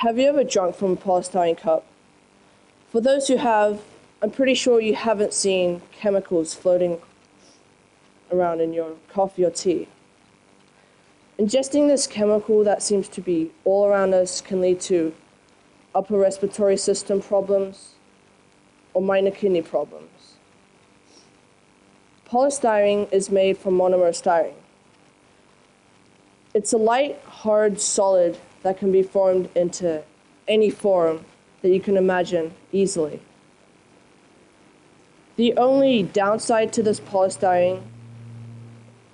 Have you ever drunk from a polystyrene cup? For those who have, I'm pretty sure you haven't seen chemicals floating around in your coffee or tea. Ingesting this chemical that seems to be all around us can lead to upper respiratory system problems or minor kidney problems. Polystyrene is made from monomer styrene. It's a light, hard solid that can be formed into any form that you can imagine easily. The only downside to this polystyrene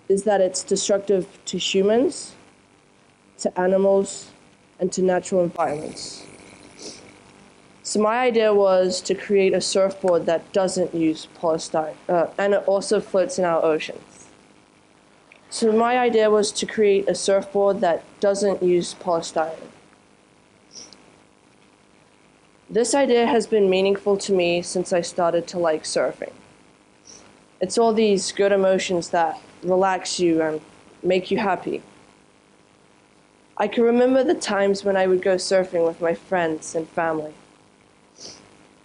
is that it's destructive to humans, to animals, and to natural environments. So my idea was to create a surfboard that doesn't use polystyrene, and it also floats in our oceans. So my idea was to create a surfboard that doesn't use polystyrene. This idea has been meaningful to me since I started to like surfing. It's all these good emotions that relax you and make you happy. I can remember the times when I would go surfing with my friends and family.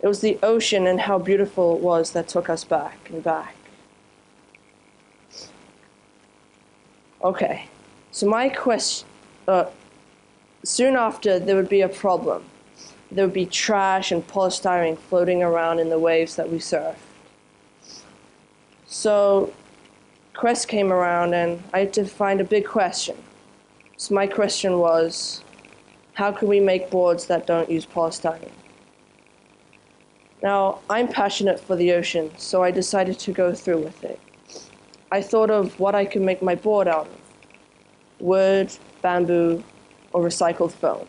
It was the ocean and how beautiful it was that took us back and back. Okay, so my question, soon after there would be a problem. There would be trash and polystyrene floating around in the waves that we surfed. So Quest came around and I had to find a big question. So my question was, how can we make boards that don't use polystyrene? Now, I'm passionate for the ocean, so I decided to go through with it. I thought of what I could make my board out of: wood, bamboo, or recycled foam.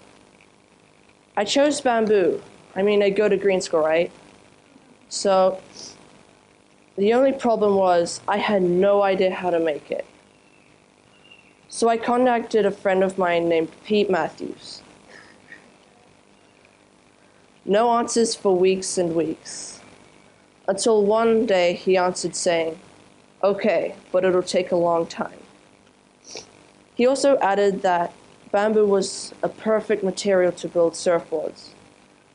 I chose bamboo. I mean, I go to green school, right? So the only problem was I had no idea how to make it. So I contacted a friend of mine named Pete Matthews. No answers for weeks and weeks, until one day he answered saying, "Okay, but it'll take a long time." He also added that bamboo was a perfect material to build surfboards.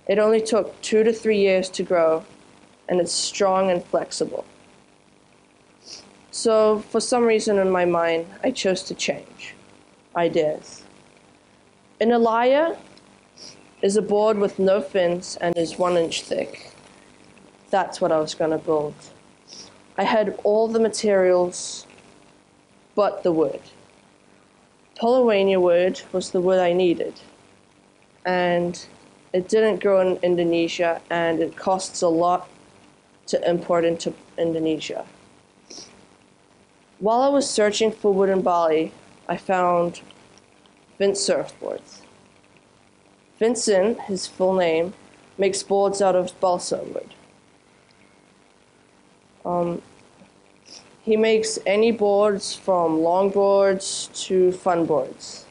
It only took 2 to 3 years to grow, and it's strong and flexible. So, for some reason in my mind, I chose to change ideas. An Alaya is a board with no fins and is 1 inch thick. That's what I was going to build. I had all the materials but the wood. Polywenia wood was the wood I needed, and it didn't grow in Indonesia, and it costs a lot to import into Indonesia. While I was searching for wood in Bali, I found Vince Surfboards. Vincent, his full name, makes boards out of balsa wood. He makes any boards from longboards to fun boards,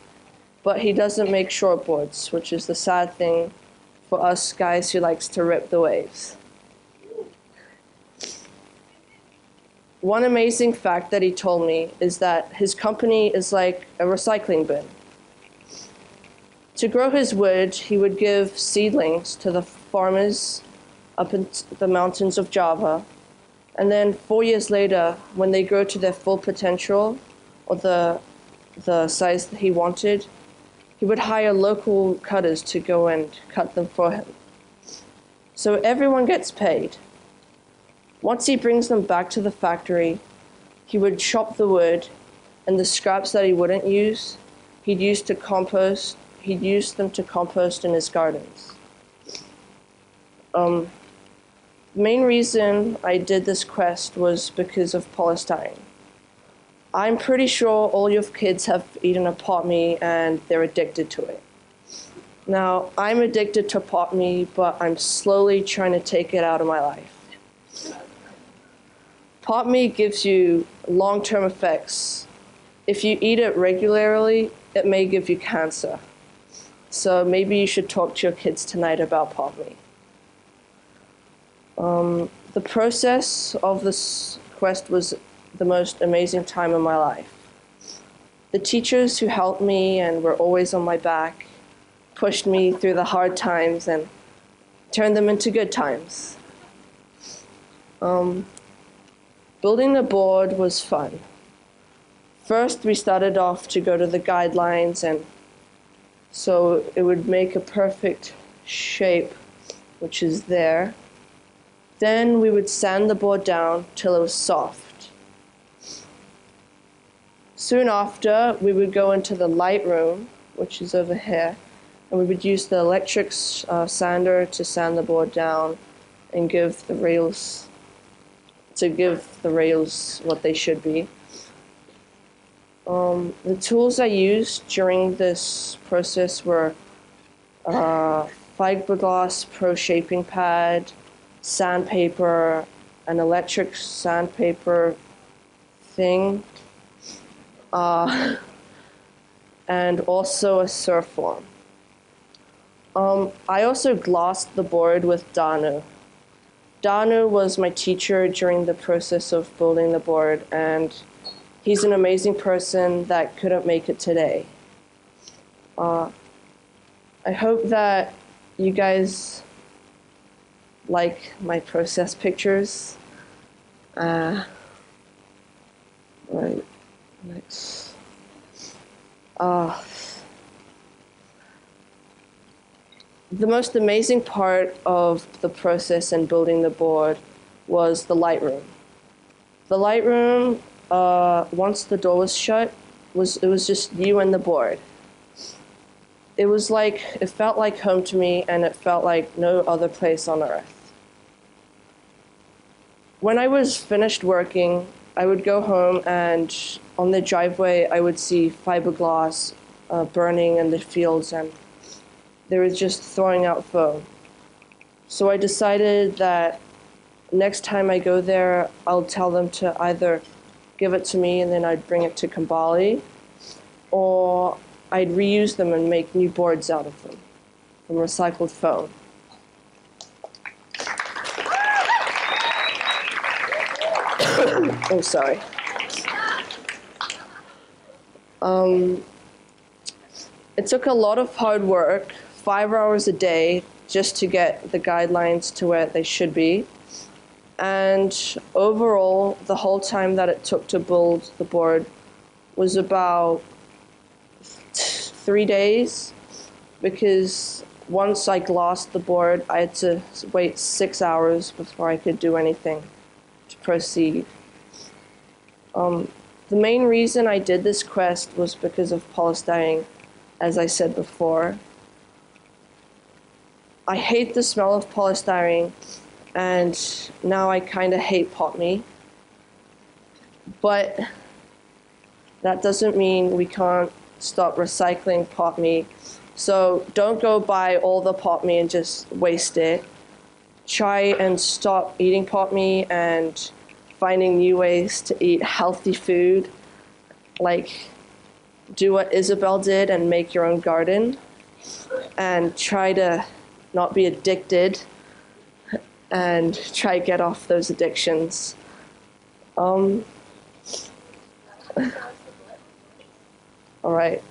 but he doesn't make shortboards, which is the sad thing for us guys who likes to rip the waves. One amazing fact that he told me is that his company is like a recycling bin. To grow his wood, he would give seedlings to the farmers up in the mountains of Java. And then 4 years later, when they grow to their full potential, or the size that he wanted, he would hire local cutters to go and cut them for him. So everyone gets paid. Once he brings them back to the factory, he would chop the wood, and the scraps that he wouldn't use, he'd use them to compost in his gardens. The main reason I did this quest was because of polystyrene. I'm pretty sure all your kids have eaten a pot mee and they're addicted to it. Now, I'm addicted to pot mee, but I'm slowly trying to take it out of my life. Pot mee gives you long-term effects. If you eat it regularly, it may give you cancer. So maybe you should talk to your kids tonight about pot mee. The process of this quest was the most amazing time of my life. The teachers who helped me and were always on my back, pushed me through the hard times and turned them into good times. Building the board was fun. First, we started off to go to the guidelines, and so it would make a perfect shape, which is there. Then we would sand the board down till it was soft. Soon after, we would go into the light room, which is over here, and we would use the electric sander to sand the board down and give the rails what they should be. The tools I used during this process were fiberglass pro shaping pad, sandpaper, an electric sandpaper thing, and also a surf form. I also glossed the board with Danu. Danu was my teacher during the process of building the board, and he's an amazing person that couldn't make it today. I hope that you guys like my process pictures. Right, next. The most amazing part of the process and building the board was the light room. The light room, once the door was shut, it was just you and the board. It felt like home to me, and it felt like no other place on earth. When I was finished working, I would go home, and on the driveway, I would see fiberglass burning in the fields, and they were just throwing out foam. So I decided that next time I go there, I'll tell them to either give it to me and then I'd bring it to Kambali, or I'd reuse them and make new boards out of them from recycled foam. Oh, sorry. It took a lot of hard work, 5 hours a day, just to get the guidelines to where they should be. And overall, the whole time that it took to build the board was about 3 days, because once I glossed the board, I had to wait 6 hours before I could do anything to proceed. The main reason I did this quest was because of polystyrene, as I said before. I hate the smell of polystyrene, and now I kind of hate potme. But that doesn't mean we can't stop recycling potme. So don't go buy all the potme and just waste it. Try and stop eating potme and finding new ways to eat healthy food. Like, do what Isabel did and make your own garden. And try to not be addicted and try to get off those addictions. All right.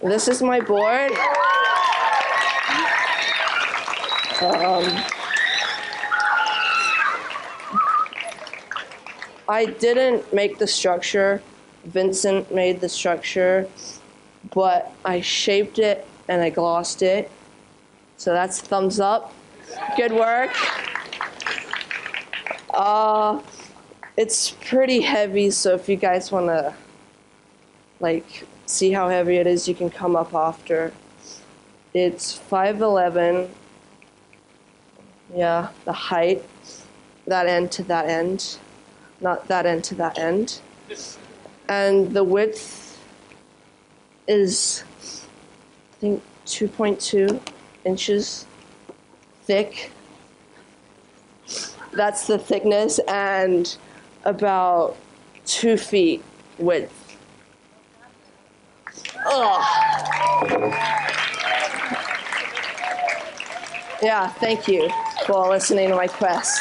This is my board. I didn't make the structure. Vincent made the structure, but I shaped it and I glossed it. So that's thumbs up. Good work. It's pretty heavy, so if you guys want to see how heavy it is, you can come up after. It's 5'11". Yeah, the height, that end to that end, not that end to that end. And the width is, I think, 2.2 inches thick. That's the thickness, and about 2 feet width. Yeah, thank you for listening to my quest.